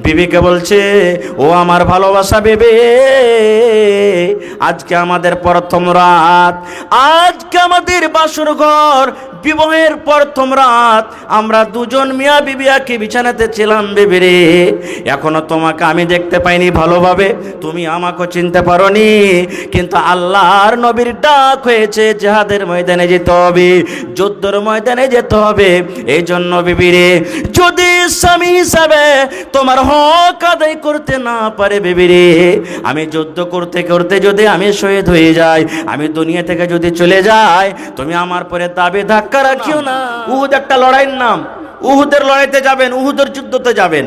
বিবিকে বলছে, ও আমার ভালোবাসা বেবে, আজকে আমাদের প্রথম রাত, আজকে আমাদের বাসর ঘর, বিবাহের প্রথম রাত, আমরা দুজন মিয়া বিবি একই বিছানাতে ছিলাম বেবি রে। এখনো তোমাকে আমি দেখতে পাইনি ভালোভাবে, তুমি আমাকে চিনতে পারোনি, কিন্তু আল্লাহর নবীর ডাক হয়েছে, জিহাদের ময়দানে যেতে হবে, যুদ্ধের ময়দানে যেতে হবে। এই জন্য বিবি রে, যদি স্বামী হিসাবে তোমার হক আদায় করতে না পারে বেবি রে, আমি যুদ্ধ করতে করতে যদি আমি শহীদ হয়ে যাই, আমি দুনিয়া থেকে যদি চলে যাই, তুমি আমার পরে দাবি ধাক্কা রাখিও না। উহুদ একটা লড়াইয়ের নাম, উহুদের লড়াইতে যাবেন, উহুদের যুদ্ধতে যাবেন।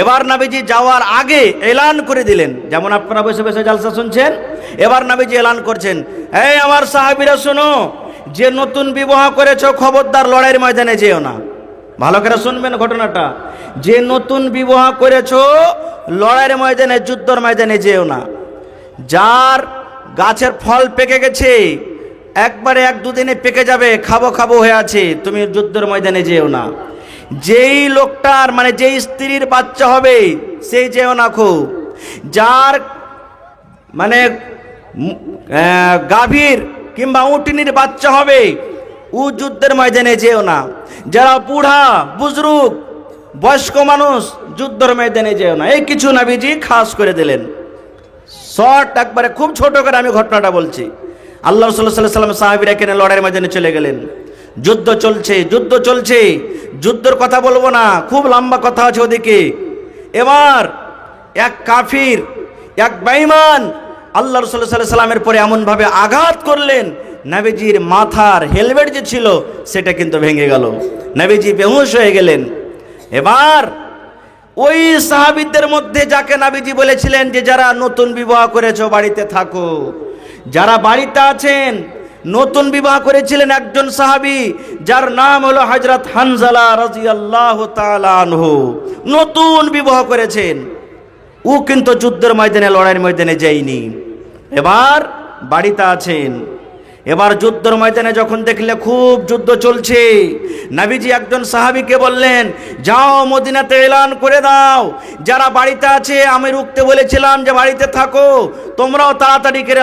এবার নবীজি যাওয়ার আগে এলান করে দিলেন, যেমন আপনারা বসে বসে জালসা শুনছেন, এবার নবীজি এলান করছেন, এই আমার সাহাবীরা শোনো, যে নতুন বিবাহ করেছো খবরদার লড়াইয়ের ময়দানে যেও না। ভালো করে শুনবেন ঘটনাটা, যে নতুন বিবাহ করেছো লড়াইয়ের ময়দানে, যুদ্ধের ময়দানে যেও না। যার গাছের ফল পেকে গেছে, একবারে এক দুদিনে পেকে যাবে, খাবো খাবো হয়ে আছে, তুমি যুদ্ধের ময়দানে যেও না। যেই লোকটার মানে যেই স্ত্রীর বাচ্চা হবে সেই যেও না খুব। যার মানে গাভীর কিংবা উটনির বাচ্চা হবে ও যুদ্ধের ময়দানে যেও না। যারা বুড়া বুজরুক বয়স্ক মানুষ যুদ্ধের ময়দানে যেও না। এই কিছু নবীজি খাস করে দিলেন, শর্ট একবারে খুব ছোট করে আমি ঘটনাটা বলছি। আল্লাহ রাসূল সাল্লাল্লাহু আলাইহি ওয়াসাল্লাম সাহাবীরা কেন লড়াইয়ের ময়দানে চলে গেলেন। যুদ্ধ চলছে, যুদ্ধ চলছে, যুদ্ধের কথা বলবো না, খুব লম্বা কথা আছে ওদিকে। এবার এক কাফির, এক বেঈমান আল্লাহ রাসূল সাল্লাল্লাহু আলাইহি ওয়াসাল্লামের পরে এমনভাবে আঘাত করলেন, নবীজির মাথার হেলমেট যে ছিল সেটা কিন্তু ভেঙে গেল, নবীজি বেহুশ হয়ে গেলেন। এবার ওই সাহাবীদের মধ্যে যাকে নবীজি বলেছিলেন যে যারা নতুন বিবাহ করেছো বাড়িতে থাকো, যারা বাড়িতে আছেন, নতুন বিবাহ করেছিলেন একজন সাহাবী যার নাম হলো হযরত হানজালা রাদিয়াল্লাহু তাআলা আনহু, নতুন বিবাহ করেছেন, ও কিন্তু যুদ্ধের ময়দানে লড়াইয়ের ময়দানে যায়নি, এবার বাড়িতে আছেন। এবার যুদ্ধের ময়দানে যখন দেখলে খুব যুদ্ধ চলছে, নবীজি একজন সাহাবীকে বললেন, যাও মদিনাতে এলান করে দাও, যারা বাড়িতে আছে, আমি রুখতে বলেছিলাম যে বাড়িতে থাকো, তোমরাও তাড়াতাড়ি করে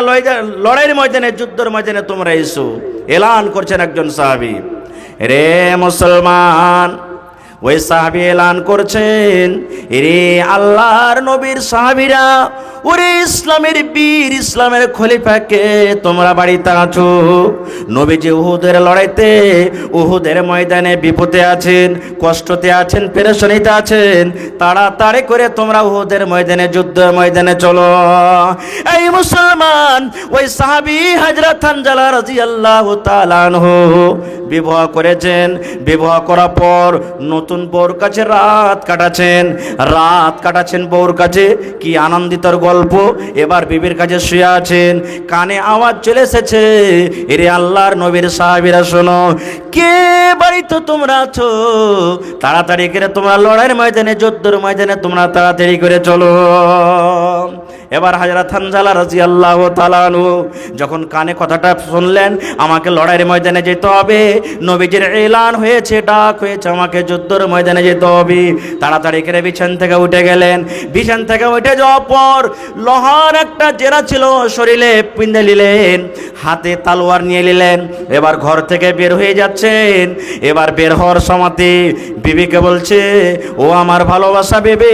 লড়াইয়ের ময়দানে, যুদ্ধের ময়দানে তোমরা এসো। এলান করছেন একজন সাহাবী। রে মুসলমান, ওই সাহাবী এলান করছেন, রে আল্লাহর নবীর সাহাবীরা, ওরে ইসলামের বীর, ইসলামের খলিফাকে তোমরা বাড়িতে আছো, নবীজি উহুদের লড়াইতে, উহুদের ময়দানে বিপদে আছেন, কষ্টতে আছেন, পেরেশানিতে আছেন, তাড়াতাড়ি করে তোমরা উহুদের ময়দানে, যুদ্ধের ময়দানে চলো। এই মুসলমান, ওই সাহাবী হযরত হানজালা রাদিয়াল্লাহু তাআলা আনহু বিবাহ করেছেন, বিবাহ করার পর নতুন বউর কাছে রাত কাটাচ্ছেন বউর কাছে, কি আনন্দিতর গল্প। এবার বিবির কাছে শুয়ে আছেন, কানে আওয়াজ চলে এসেছে, এরে আল্লাহর নবীর সাহাবীরা শোনো, কে বাড়িতে তোমরা আছো, তাড়াতাড়ি করে তোমরা লড়াইয়ের ময়দানে, যুদ্ধের ময়দানে তোমরা তাড়াতাড়ি করে চলো। এবার হযরত হানজালা রাদিয়াল্লাহু তাআলা আনহু যখন কানে কথাটা শুনলেন, আমাকে লড়াইয়ের ময়দানে যেতে হবে, নবীজির এলান হয়েছে, ডাক হয়েছে, আমাকে যুদ্ধের ময়দানে যেতে হবে, তাড়াতাড়ি করে বিছান থেকে উঠে গেলেন। বিছান থেকে উঠে যাওয়ার পর লোহার একটা জেরা ছিল শরীরে পিঁধে নিলেন, হাতে তলোয়ার নিয়ে নিলেন, এবার ঘর থেকে বের হয়ে যাচ্ছেন। এবার বের হওয়ার সময়তে বিবিকে বলছে, ও আমার ভালোবাসা বেবে,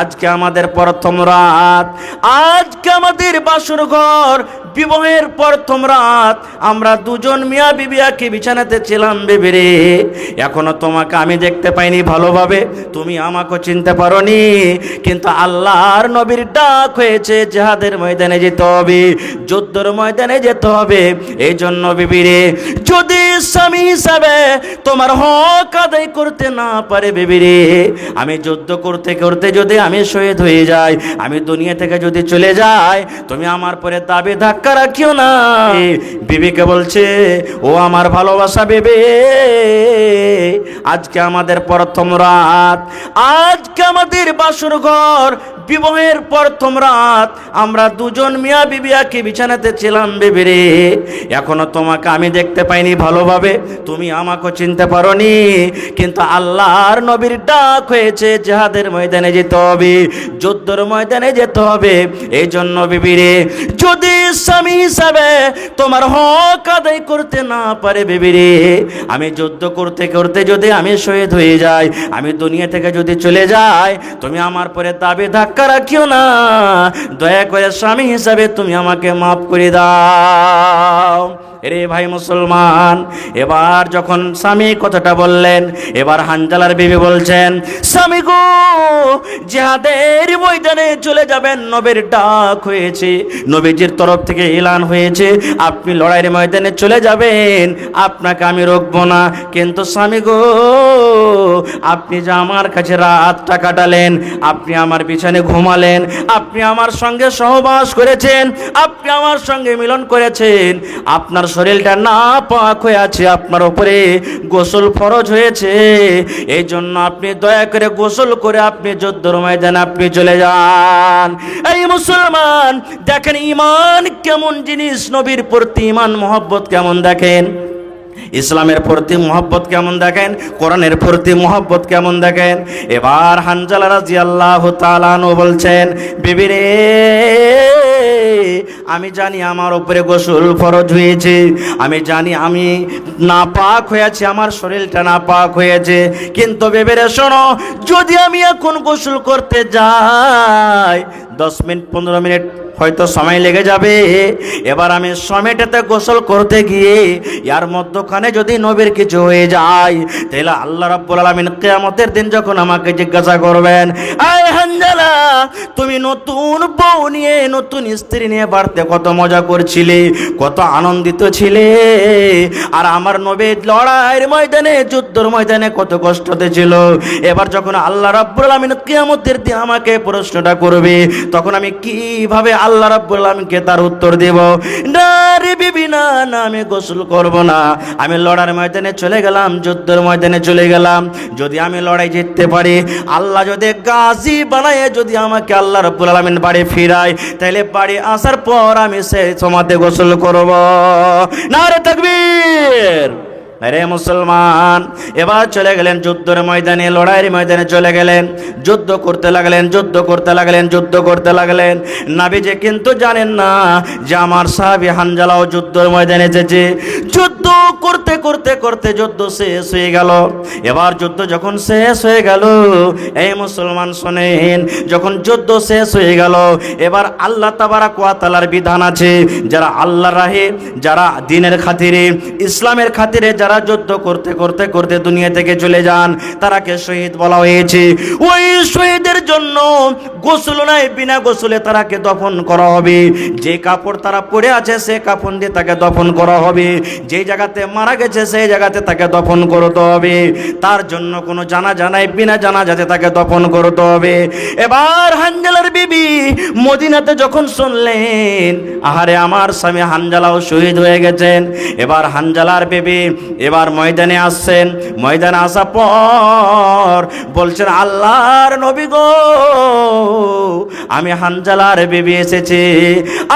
আজকে আমাদের প্রথম রাত, আজকে আমাদের বাসর ঘর, বিবাহের প্রথম রাত, আমরা দুজন মিয়া বিবি একই বিছানাতে ছিলাম বেবি রে। এখনো তোমাকে আমি দেখতে পাইনি ভালোভাবে, তুমি আমাকে চিনতে পারোনি, কিন্তু আল্লাহর নবীর ডাক হয়েছে, জিহাদের ময়দানে যেতে হবে, যুদ্ধের ময়দানে যেতে হবে। এই জন্য বিবি রে, যদি স্বামী হিসাবে তোমার হক আদায় করতে না পারে বেবি রে, আমি যুদ্ধ করতে করতে যদি আমি শহীদ হয়ে যাই, আমি দুনিয়া থেকে যদি চলে যাই, তুমি আমার পরে দাবি ধাক্কা রাখিও না। বিবিকে বলছে, ও আমার ভালোবাসা বেবে, আজকে আমাদের প্রথম রাত, আজকে আমাদের বাসর ঘর, বিবাহের প্রথম রাত আমরা দুজন মিয়া বিবি একই বিছানাতে ছিলাম বিবি রে, এখনো তোমাকে আমি দেখতে পাইনি ভালোভাবে, তুমি আমাকে চিনতে পারোনি, কিন্তু আল্লাহর নবীর ডাক হয়েছে জিহাদের ময়দানে যেতে হবে, যুদ্ধের ময়দানে যেতে হবে। এই জন্য বিবি রে, যদি স্বামী হিসাবে তোমার হক আদায় করতে না পারে বিবি রে, আমি যুদ্ধ করতে করতে যদি আমি শহীদ হয়ে যাই, আমি দুনিয়া থেকে যদি চলে যাই, তুমি আমার পরে দাবি ধাক্কা রাখিও না, দয়া করে স্বামী হিসাবে তুমি আমাকে মাফ করে দাও। রে ভাই মুসলমান, এবার যখন স্বামী কথাটা বললেন, এবার হানজালার বিবি বলছেন, স্বামী গো, জিহাদের ময়দানে চলে যাবেন, নবীর ডাক হয়েছে, নবীজির তরফ থেকে এলান হয়েছে, আপনি লড়াইয়ের ময়দানে চলে যাবেন, আপনাকে আমি রোকবো না, কিন্তু স্বামী গো, আপনি যে আমার কাছে রাতটা কাটালেন, আপনি আমার বিছানে ঘুমালেন, আপনি আমার সঙ্গে সহবাস করেছেন, আপনি আমার সঙ্গে মিলন করেছেন, আপনার শরীরটা না পাক হয়ে আছে, আপনার উপরে গোসল ফরজ হয়েছে, এই জন্য আপনি দয়া করে গোসল করে আপনি যুদ্ধের ময়দানে আপনি চলে যান। এই মুসলমান দেখেন ঈমান কেমন জিনিস, নবীর প্রতি ঈমান মহব্বত কেমন দেখেন, ইসলামের প্রতি মহব্বত কেমন দেখেন, কোরআনের প্রতি মহব্বত কেমন দেখেন। এবার হানজালা রাদিয়াল্লাহু তাআলা আনহু বলছেন, বিবি রে, আমি জানি আমার উপরে গোসল ফরজ হয়েছে, আমি জানি আমি নাপাক হয়েছে, আমার শরীরটা নাপাক হয়েছে, কিন্তু বিবি রে শোনো, যদি আমি এখন গোসল করতে যাই 10 মিনিট 15 মিনিট হয়তো সময় লেগে যাবে, এবার আমি সময়টাতে গোসল করতে গিয়ে ইয়ার মধ্যখানে যদি নবীর কিছু হয়ে যায়, তাহলে আল্লাহ রাব্বুল আলামিন কিয়ামতের দিন যখন আমাকে জিজ্ঞাসা করবেন, আয় হানজালা, তুমি নতুন বউ নিয়ে, নতুন স্ত্রী নিয়ে বাড়তে কত মজা করছিলে, কত আনন্দিত ছিলে, আর আমার নবী লড়াইয়ের ময়দানে, যুদ্ধের ময়দানে কত কষ্টতে ছিল। এবার যখন আল্লাহ রাব্বুল আলামিন কিয়ামতের দিন আমাকে প্রশ্নটা করবে, তখন আমি কিভাবে আল্লাহ রাব্বুল আলামিনকে তার উত্তর দেব? না রে বিবি, না না, আমি গোসল করব না, আমি লড়ার ময়দানে চলে গেলাম, যুদ্ধের ময়দানে চলে গেলাম, যদি আমি লড়াই জিততে পারি, আল্লাহ যদি গাজী বানায়, যদি আমাকে আল্লাহ রাব্বুল আলামিন বাড়ি ফিরায়, তাহলে বাড়ি আসার পর আমি সেই সমাতে গোসল করব। নারে তাকবীর। আরে মুসলমান, এবার চলে গেলেন যুদ্ধের ময়দানে, লড়াইয়ের ময়দানে চলে গেলেন, যুদ্ধ করতে লাগলেন, যুদ্ধ করতে লাগলেন, যুদ্ধ করতে লাগলেন। নবীজি কিন্তু জানেন না যে আমার সাহাবী হানজালাও যুদ্ধের ময়দানে এসেছে। যুদ্ধ করতে করতে করতে যুদ্ধ শেষ হয়ে গেল। এবার যুদ্ধ যখন শেষ হয়ে গেল, এই মুসলমান শোনেন, যখন যুদ্ধ শেষ হয়ে গেল, এবার আল্লাহ তাবারাক ওয়া তাআলার বিধান আছে, যারা আল্লাহর রাহে, যারা দ্বীনের খাতিরে, ইসলামের খাতিরে যারা যুদ্ধ করতে করতে করতে দুনিয়া থেকে চলে যান, তারাকে শহীদ বলা হয়েছে। ওই শহীদের জন্য গোসল নাই, বিনা গোসলে তারাকে দফন করা হবে। যে কাপড় তারা পরে আছে সে কাফন দিয়ে তাকে দফন করা হবে। যে জায়গাতে মারা গেছে সেই জায়গাতে তাকে দফন করতে হবে। তার জন্য কোনো জানাজা নাই, বিনা জানাজাতে তাকে দফন করতে হবে। এবার হানজালার বিবি মদিনাতে যখন শুনলেন, আহারে আমার স্বামী হানজালাও শহীদ হয়ে গেছেন, এবার হানজালার বিবি এবার ময়দানে আসছেন। ময়দানে আসার পর বলছেন, আল্লাহর নবী গো, আমি হানজালার বিবি এসেছি।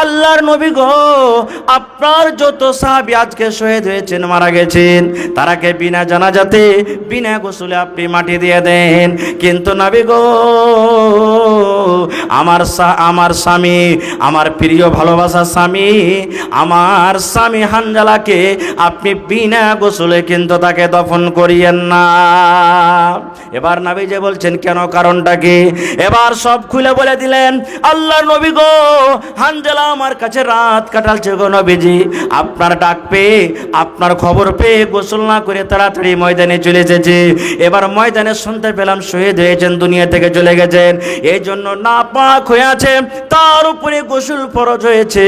আল্লাহর নবী গো, আপনার যত সাহাবী আজকে শহীদ হয়েছেন, মারা গেছেন, তারাকে বিনা জানাজাতে, বিনা গোসলে আপনি মাটি দিয়ে দেন। কিন্তু নবী গো, আমার স্বামী, আমার প্রিয় ভালোবাসার স্বামী, আমার স্বামী হানজালাকে আপনি বিনা গোসলে কিন্তু তাকে দফন করিয়েন না। এবার নবীজি বলছেন কেন, কারণটা কি? এবার সব খুলে বলে দিলেন। আল্লাহর নবী গো, হানজালা আমার কাছে রাত কাটালছে গো নবীজি, আপনার ডাক পেয়ে, আপনার খবর পেয়ে গোসল না করে তাড়াতাড়ি ময়দানে চলে এসেছে। এবার ময়দানে শুনতে পেলাম শহীদ হয়েছেন, দুনিয়া থেকে চলে গেছেন, এই জন্য নাপাক হয়ে আছে, তার উপরে গোসল ফরজ হয়েছে।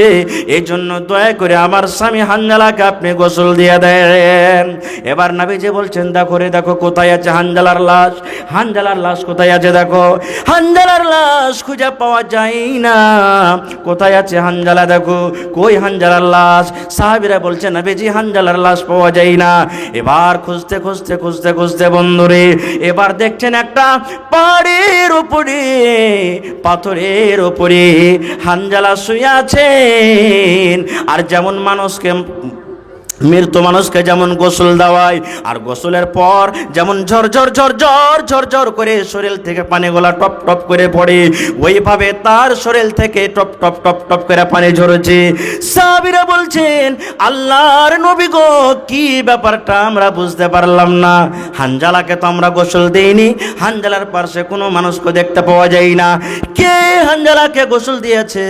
এই জন্য দয়া করে আমার স্বামী হানজালাকে আপনি গোসল দিয়ে দেন। এবার নবীজি বলছেন, দেখো রে, দেখো কোথায় আছে হানজালার লাশ, হানজালার লাশ কোথায় আছে দেখো। হানজালার লাশ খুঁজে পাওয়া যায় না, কোথায় আছে হানজালা দেখো, কই হানজালার লাশ? সাহাবীরা বলছেন, নবীজি হানজালার লাশ পাওয়া যায় না। এবার খুঁজতে খুঁজতে খুঁজতে খুঁজতে বন্ধুরে, এবার দেখছেন একটা পাহাড়ের উপরে, পাথরের ওপরে হানজালা শুয়ে আছেন। আর যেমন মানুষকে মৃত মানুষকে যেমন গোসল দেওয়ায়, আর গোসলের পর যেমন ঝরঝর ঝরঝর ঝরঝর করে শরীর থেকে পানিগুলা টপ টপ করে পড়ে, ওইভাবে তার শরীর থেকে টপ টপ টপ টপ করে পানি ঝরেছে। সাহাবীরা বলছেন, আল্লাহর নবী গো, কি ব্যাপারটা আমরা বুঝতে পারলাম না। হানজালাকে তো আমরা গোসল দেইনি, হানজালার পাশে কোনো মানুষকে দেখতে পাওয়া যায় না, কে হানজালাকে গোসল দিয়েছে?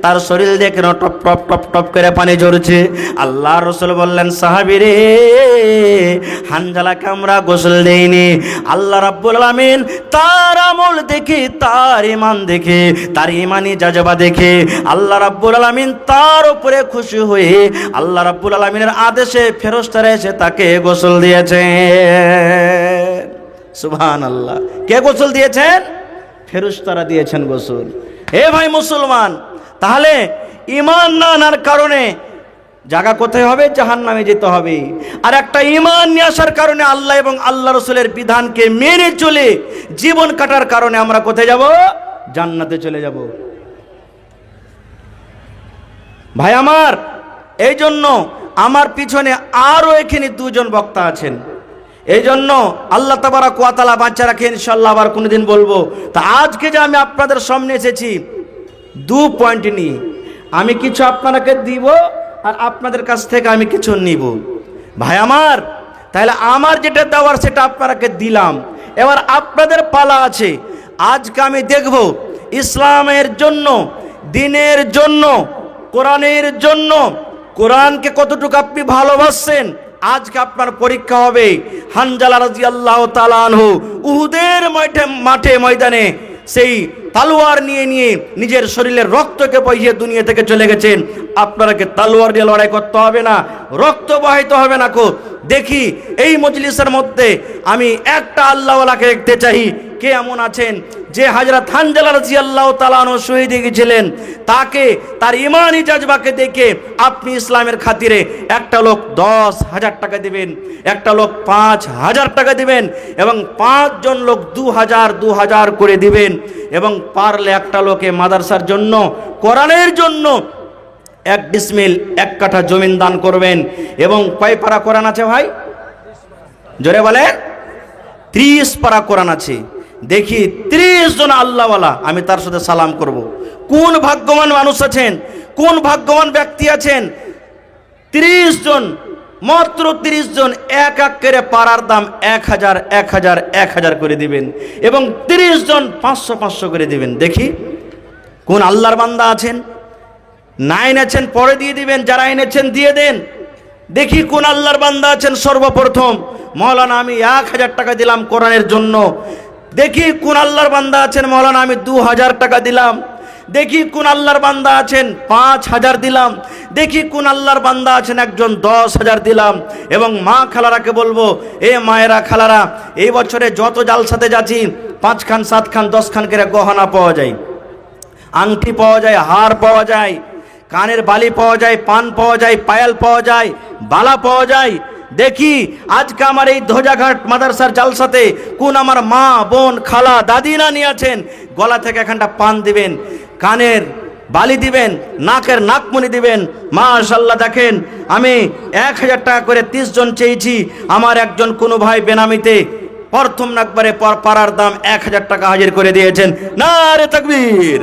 তার শরীর দেখে টপ টপ টপ টপ করে পানি ঝরছে। আল্লাহর রাসূল বললেন, সাহাবীরে, হানজালাকে আমরা গোসল দেইনি। আল্লাহ রাব্বুল আলামিন তার আমল দেখে, তার ঈমান দেখে, তার ঈমানি জাযবা দেখে আল্লাহ রাব্বুল আলামিন তার উপরে খুশি হয়ে আল্লাহ রাব্বুল আলামিনের আদেশে ফেরেশতারা এসে তাকে গোসল দিয়েছেন। সুবহানাল্লাহ। কে গোসল দিয়েছেন? ফেরেশতারা দিয়েছেন গোসল। হে ভাই মুসলমান, তাহলে ঈমান না আনার কারণে জায়গা কোথায় হবে? জাহান্নামে যেতে হবে। আর একটা ঈমান নিয়ে আসার কারণে, আল্লাহ এবং আল্লাহ রাসূলের বিধানকে মেনে চলে জীবন কাটার কারণে আমরা কোথায় যাব? জান্নাতে চলে যাব। ভাই আমার, এই জন্য আমার পিছনে আরো এখানে দুজন বক্তা আছেন। এই জন্য আল্লাহ তাবারাক ওয়া তাআলা বাঁচা রাখে, ইনশাআল্লাহ আবার কোনোদিন বলবো। তা আজকে যে আমি আপনাদের সামনে এসেছি 2 পয়েন্ট নিয়ে, আমি কিছু আপনাদেরকে দিব আর আপনাদের কাছ থেকে আমি কিছু নিব। ভাই আমার, তাহলে আমার যেটা দেওয়ার সেটা আপনাদেরকে দিলাম, এবার আপনাদের পালা আছে। আজকে আমি দেখব ইসলামের জন্য, দ্বীনের জন্য, কোরআনের জন্য, কোরআনকে কতটুকু আপনি ভালোবাসেন। আজকে আপনার পরীক্ষা হবে। হানজালা রাদিয়াল্লাহু তাআলা আনহু উহুদের মাঠে ময়দানে সেই তলোয়ার নিয়ে নিয়ে নিজের শরীরের রক্তকে বহিয়ে দুনিয়া থেকে চলে গেছেন। আপনাকে তলোয়ার দিয়ে লড়াই করতে হবে না, রক্ত বহাইতে হবে না। দেখি এই মজলিসের মধ্যে আমি একটা আল্লাহওয়ালাকে দেখতে চাই। কে এমন আছেন যে হযরত হানজালা রাদিয়াল্লাহু তাআলা আনহু শহীদ হয়ে গেছিলেন, তাকে তার ঈমানি জাযবাকে দেখে আপনি ইসলামের খাতিরে একটা লোক 10,000 টাকা দিবেন, একটা লোক 5,000 টাকা দিবেন, এবং 5 জন লোক 2,000 করে দিবেন। এবং পারলে একটা লোকে মাদ্রাসার জন্য, কোরআনের জন্য 1 ডিসমিল 1 কাঠা জমিন দান করবেন। এবং কয় পারা কোরআন আছে ভাই? জোরে বলেন। 30 পারা কোরআন আছে। দেখি 30 জন আল্লাহওয়ালা আমি তার সাথে সালাম করব। কোন ভাগ্যবান মানুষ আছেন, কোন ভাগ্যবান ব্যক্তি আছেন? 30 জন, মাত্র 30 জন এক এক করে পারার দাম 1,000 1,000 1,000 করে দিবেন, এবং 30 জন 500 করে দিবেন। দেখি কোন আল্লাহর বান্দা আছেন। না এনেছেন পরে দিয়ে দিবেন, যারা এনেছেন দিয়ে দেন। দেখি কোন আল্লাহর বান্দা আছেন। সর্বপ্রথম মাওলানা আমি 1,000 টাকা দিলাম কোরআনের জন্য। দেখি কোন আল্লাহর বান্দা আছেন, মাওলানা আমি 2,000 টাকা দিলাম। দেখি কোন আল্লাহর বান্দা আছেন 5,000 দিলাম। দেখি কোন আল্লাহর বান্দা আছেন একজন 10,000 দিলাম। এবং মা খালারাকে বলবো, এ মায়েরা খালারা, এই বছরে যত জালসাতে যাচ্ছি 5 খান 7 খান 10 খান করে গহনা পাওয়া যায়, আংটি পাওয়া যায়, হার পাওয়া যায়, কানের বালি পাওয়া যায়, পান পাওয়া যায়, পায়েল পাওয়া যায়, বালা পাওয়া যায়। দেখি আজকে আমার এই ধ্বজাঘাট মাদ্রাসার জালসাতে কোন আমার মা বোন খালা দাদি নানি আছেন, গলা থেকে এখানটা পান দিবেন, কানের বালি দিবেন, নাকের নাকমণি দিবেন। মাশাআল্লাহ। দেখেন আমি 1,000 টাকা করে 30 জন চেয়েছি। আমার একজন কোনো ভাই বেনামিতে প্রথম নাকবারে পারার দাম 1,000 টাকা হাজির করে দিয়েছেন। নারে তাকবীর।